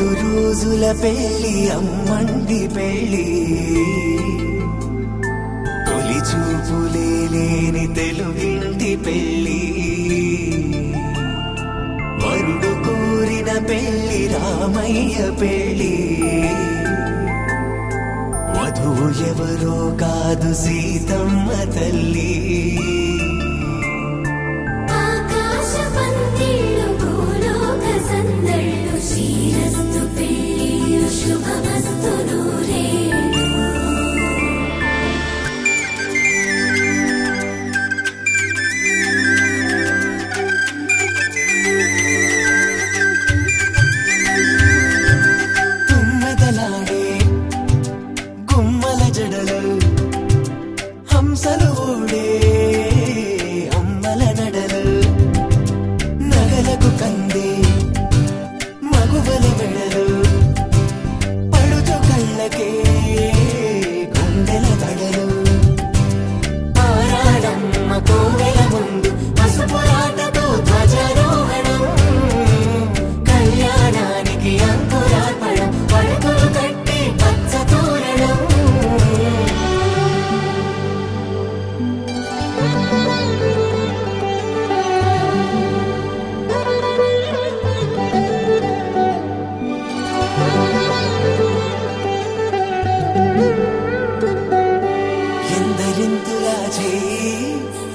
పొద్దు రోజుల పెళ్లి అమ్మండి పెళ్లి తొలి చూపులే లేని తెలుగింటి పెళ్లి వరుడు కోరిన పెళ్లి రామయ్య పెళ్లి వధువు ఎవరో కాదు సీతమ్మ తల్లి శ్రీరస్తు పెళ్లి శుభమస్తు నూరే తుమ్మెదలాడే గుమ్మల జడలు హంసలు ఊడే అమ్మల నడలు నగలకు కందే మగువల మెడలు పడుచు కళ్ళకే గుండెల దడలు పారాడమ్మ కోవెల ముందు పసుపురాటతో ధ్వజారోహణం కళ్యాణానికి అంకురార్పణం పడకలు కట్టి పచ్చ తోరణం ఎందరింతులా చేయి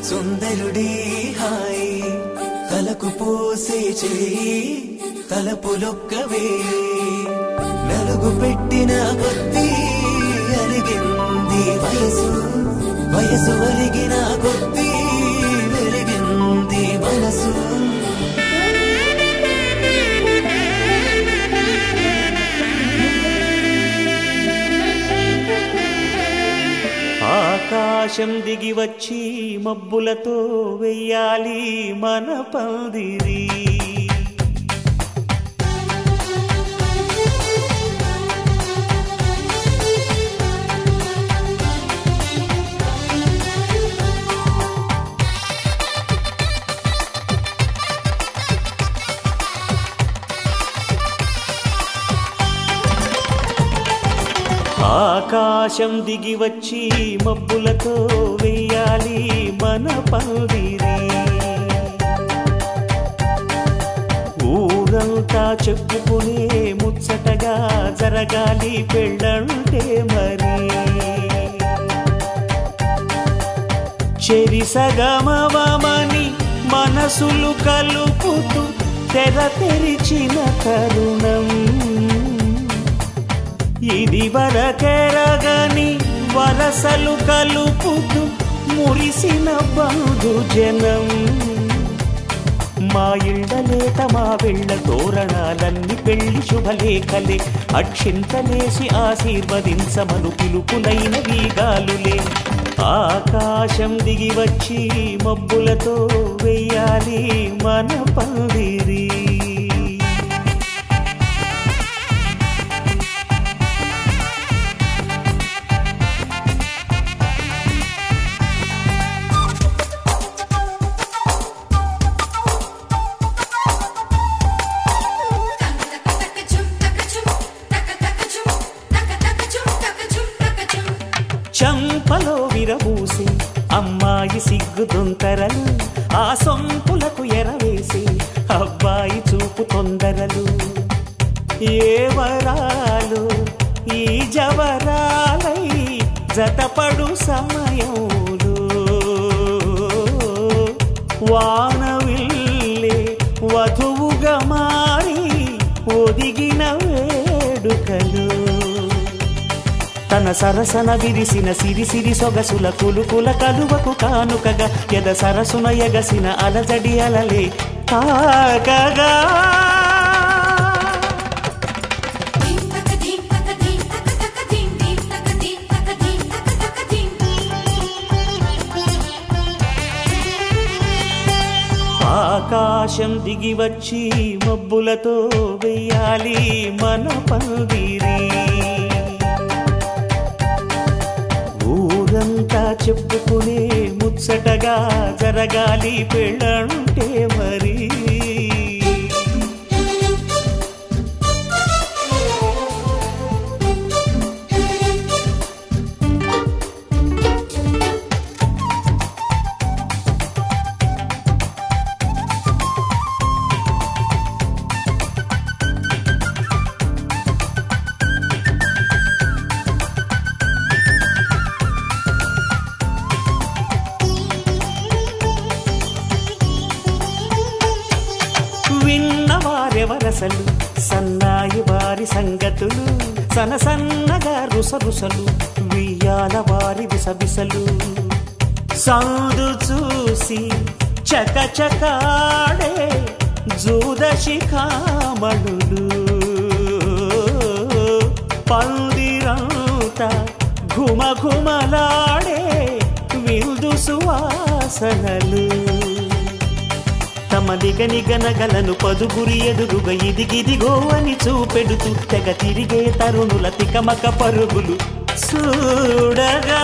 సుందరుడి హాయి తలకు పోసే చేయి తలపులొక్కవే నలుగు పెట్టిన కొద్దీ అలిగింది వయసు వయసు ఒలిగిన కొద్దీ వెలిగింది మనసు ఆకాశం దిగి వచ్చి మబ్బులతో వెయ్యాలి మన పందిరి ఆకాశం దిగి వచ్చి మబ్బులతో వెయ్యాలి మన పందిరి ఊరంతా చెప్పుకునే ముచ్చటగా జరగాలి పెళ్ళంటే మరి చెరిసగమవమని మనసులు కలుపుతూ తెర తెరిచిన తరుణం ఇది వరకెరగని వరసలు కలుపుతూ మురిసిన బంధుజనం మా ఇళ్ళలేత మా వెళ్ళ తోరణాలన్నీ పెళ్లి శుభలేఖలే అక్షింతలేసి ఆశీర్వదించమను పిలుపులైన వీగాలులే ఆకాశం దిగి వచ్చి మబ్బులతో వెయ్యాలి మన పందిరి చంపలో విరబూసి అమ్మాయి సిగ్గుదొంతరలు ఆ సొంపులకు ఎరవేసి అబ్బాయి చూపు తొందరలు ఏ వరాలు ఈ జవరాలై జతపడు సమయంలో వానవిల్లే వధువుగా మారి ఒదిగిన వేడుకలు తన సరసన విరిసిన సిరిసిరి సొగసుల కులుకుల కలువకు కానుకగా ఎద సరసున ఎగసిన అలజడి అలలే తాకగా ఆకాశం దిగి వచ్చి మబ్బులతో వెయ్యాలి మన పందిరి ఊరంతా చెప్పుకునే ముచ్చటగా జరగాలి పెళ్ళంటే మరి వరసలు సన్నాయి వారి సంగతులు సనసన్నగా రుసరుసలు వియ్యాల వారి విసవిసలు సౌదు చూసి చకచకాడే జూదశిఖామణులు పందిరంతా ఘుమఘుమలాడే విందు సువాసనలు తమ నిగనిగనగలను పదుగురి ఎదురుగా ఇదిగిదిగో అని చూపెడుతూ తెగ తిరిగే తరుణుల తికమక పరుగులు చూడగా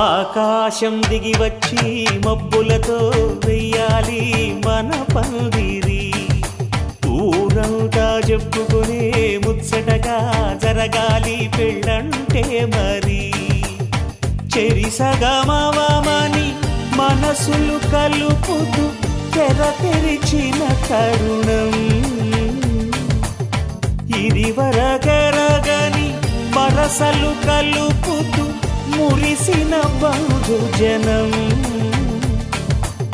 ఆకాశం దిగి వచ్చి మబ్బులతో వెయ్యాలి మన పందిరి ఊరంతా చెప్పుకునే ముచ్చటగా జరగాలి పెళ్ళంటే మరి చెరిసగమవమని మనసులు కలుపుతూ తెర తెరిచిన తరుణం ఇది వరకెరగని వరసలు కలుపుతూ మురిసిన బంధుజనం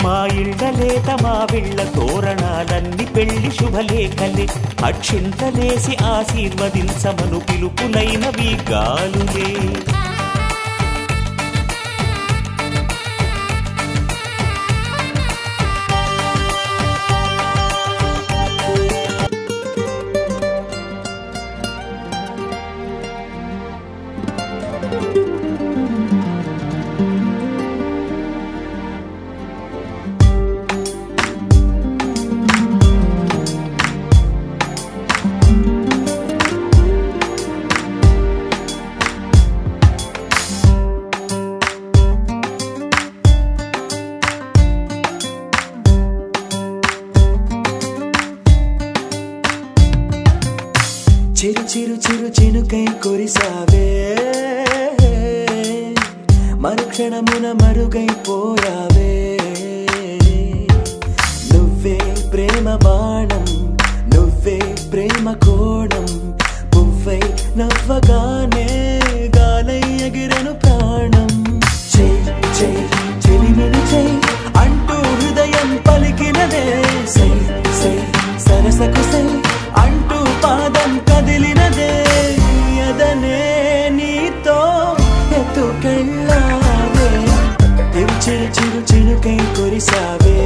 మా ఇళ్ళలేత మా విళ్ళ తోరణాలన్నీ పెళ్లి శుభలేఖలే అక్షింతలేసి ఆశీర్వదించమను పిలుపులైనవి గాలులే చిరు చిరు చిరు చినుకై కురిసావే మరుక్షణమున మరుగైపోయావే నువ్వే ప్రేమ బాణం నువ్వే ప్రేమ కోణం పువ్వై నవ్వగానే గాలై ఎగిరెను ప్రాణం చెయ్ చెయ్ చెలిమిని చెయ్ అంటూ హృదయం పలికినదే సై సై సరసకు సై అంటూ పాదం కదిలినదే ఎదనే నీతో ఎత్తుకెళ్ళావే చిరు చిరు చినుకై కురిసావే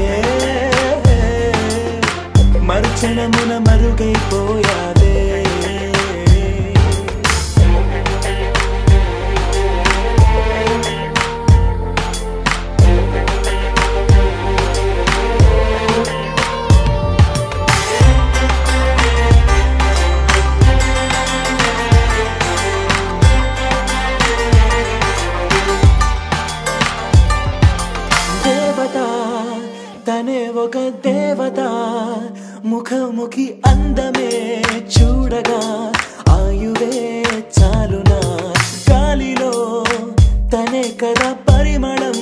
మరుక్షణమున మరుగైపోయావే తనే ఒక దేవత ముఖముఖి అందమే చూడగా ఆయువే చాలునా గాలిలో తనే కదా పరిమళం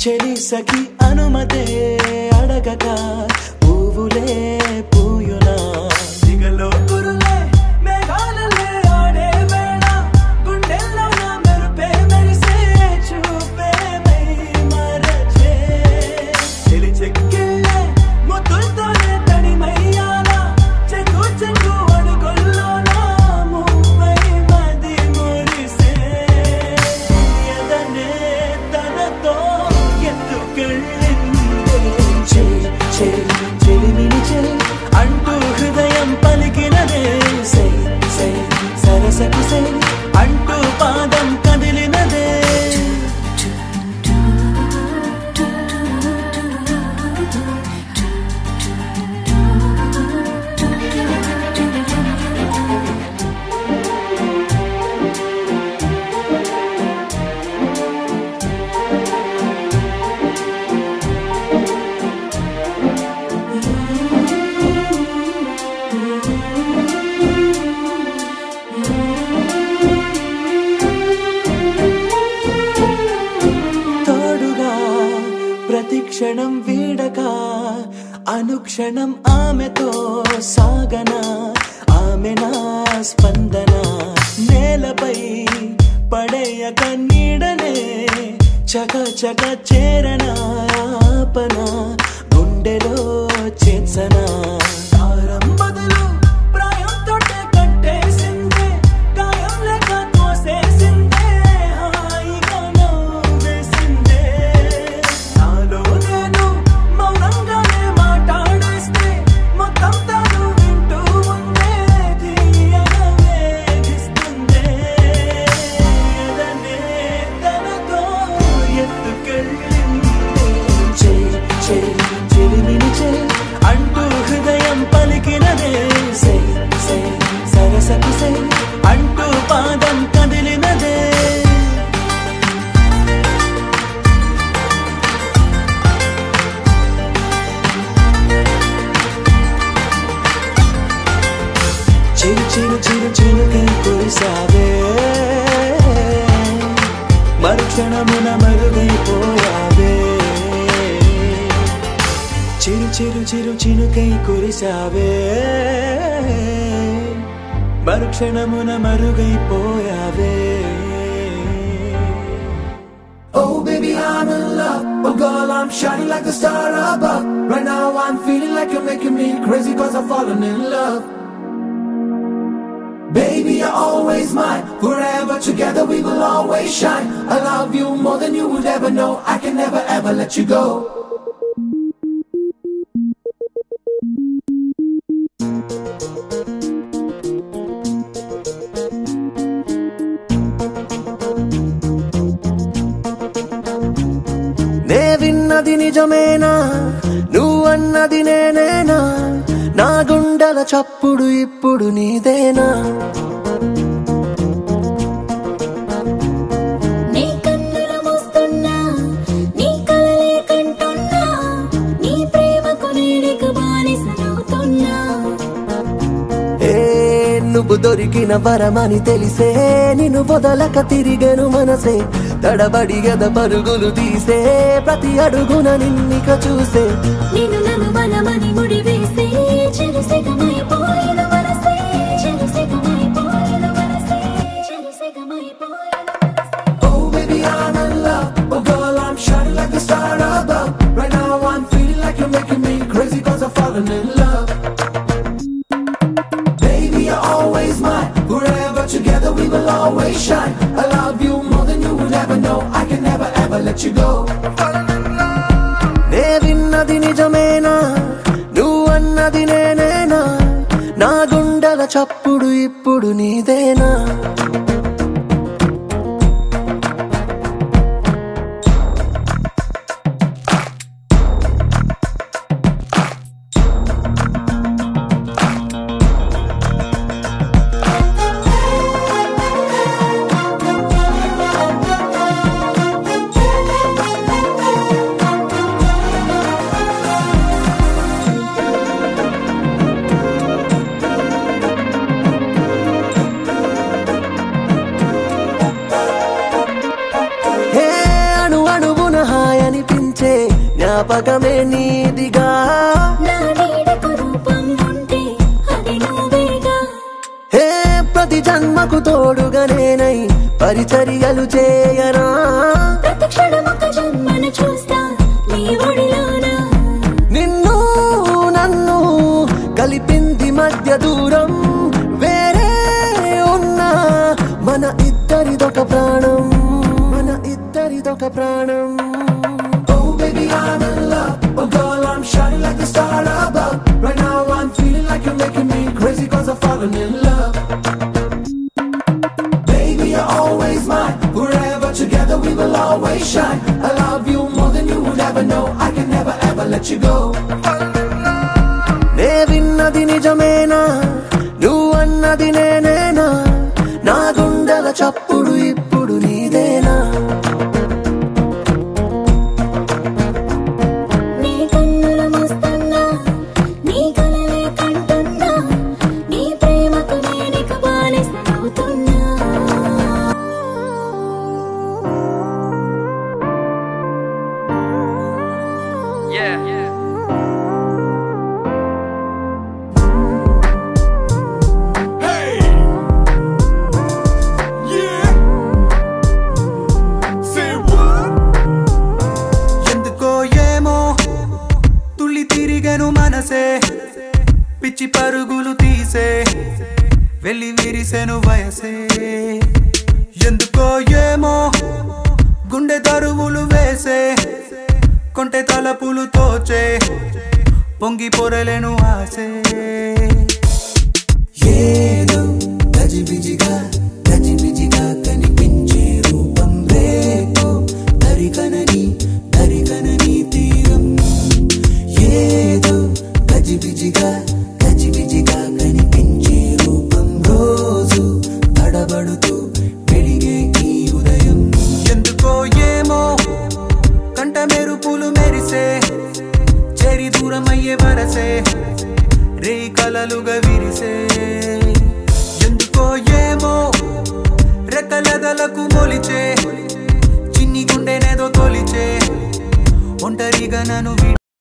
చెలి సఖి అనుమతే అడగక పువ్వులే పూయునా దిగలో గురులే మేఘాలలే ఆడే వేళ గుండెల్లో నా మెరుపే మెరిసే చూపే మై మరచే చెలి చెక్కిళ్ళే ముద్దులతోనే తడిమయ్యాలా చెంగు చెంగు అడుగుల్లోనా మువ్వై మది మురిసే ఎదనే తనతో ఎత్తుకెళ్ళిందే చెలిమిని చెలి అంటూ హృదయం పలికినదే సై సై సరసకు సై అంటూ పాదం కదిలినదే ప్రతిక్షణం వీడక అనుక్షణం ఆమెతో సాగనా ఆమె నా స్పందన నేలపై పడేయక నీడనే చక చక చేరనా ఆపన గుండెలో చేర్చనా తారం బదులు ప్రాయంతో కట్టేసిందే గాయం లేక తోసేసిందే హాయిగా నవ్వేసిందే నాలో నేను మౌనంగానే మాట్లాడేస్తే మొత్తం తాను వింటూ ఉందే తీయగా వేగిస్తుందే ఎదనే తనతో ఎత్తుకెళ్ళింది చెలిమిని అంటూ హృదయం పలికినదే సై సై సరసకు సై అంటూ పాదం కదిలినదే చిరు చిరు చిరు చిరుకై కురిసావే మరుక్షణమున మరుగైపోయావే చిరు చిరు చిరు చినుకై కురిసావే మరుక్షణమున మరుగైపోయావే Oh baby, I'm in love. Oh girl, I'm shining like the star above. Right now I'm feeling like you're making me crazy cause I've fallen in love. Baby, you're always mine. Forever together we will always shine. I love you more than you would ever know. I can never ever let you go. నే విన్నది నిజమేనా నువ్వన్నది నేనేనా నా గుండెల చప్పుడు ఇప్పుడు నీదేనా నీ కన్నుల మోస్తున్నా నీ కలలే కంటున్నా నీ ప్రేమకు నేనిక బానిసనవుతున్నా ఏ నువ్వు దొరికిన వరమని తెలిసే నిన్ను వదలక తిరిగను మనసే తడబడి గద పరుగులు తీసే ప్రతి అడుగున నిన్నిక చూసే నిన్ను నన్ను మనమని ముడివేసే చెరుసెగమైపోయిన మనసే చెరుసెగమైపోయిన మనసే చెరుసెగమైపోయిన Oh baby, I'm in love. Oh girl, I'm shining like the star above. Right now I'm feeling like you're making me crazy cause I've fallen in love. Baby, you're always mine. Forever together we will always shine. I love you more than you would ever know. I can never ever let you go. నే విన్నది నిజమేనా నువ్వన్నది నేనేనా నా గుండెల చప్పుడు ఇప్పుడు నీదేనా జ్ఞాపకమే నీదిగా నా నీడకు రూపం ఉంటే అది నువ్వేగా హే ప్రతి జన్మకు తోడుగా నేనై పరిచర్యలు చేయనా ప్రతి క్షణం ఒక జన్మను చూస్తా నీ ఒడిలోన నిన్ను నన్ను కలిపింది మధ్య దూరం వేరే ఉన్నా మన ఇద్దరిదొక ప్రాణం మన ఇద్దరిదొక ప్రాణం Baby, I'm in love. Oh girl, I'm shining like the star above. Right now I'm feeling like you're making me crazy cause I've fallen in love. Baby, you're always mine. Forever together we will always shine. I love you more than you would ever know. I can never ever let you go. నే విన్నది నిజమేనా నువ్వన్నది నేనేనా నా గుండెల చప్పుడు ఇప్పుడు నీదేనా వెళ్ళి విరిసెను వయసే ఎందుకో ఏమో గుండె దరువులు వేసే కొంటె తలపులు తోచే పొంగి పొరలేను ఆసే ఏదో గజిబిజిగా కనిపించే రూపం రేపో దరికనని తీరం ఏదో గజిబిజిగా కనిపించే రూపం రోజు తడబడుతూ వెలిగే ఈ ఉదయం ఎందుకో ఏమో కంట మెరుపులు మెరిసే చేరి దూరమయ్యే వరసే రే కలలుగా విరిసే ఎందుకో ఏమో రెక్కలెదలకు మొలిచే చిన్ని గుండెనేదో తొలిచే ఒంటరిగా నన్ను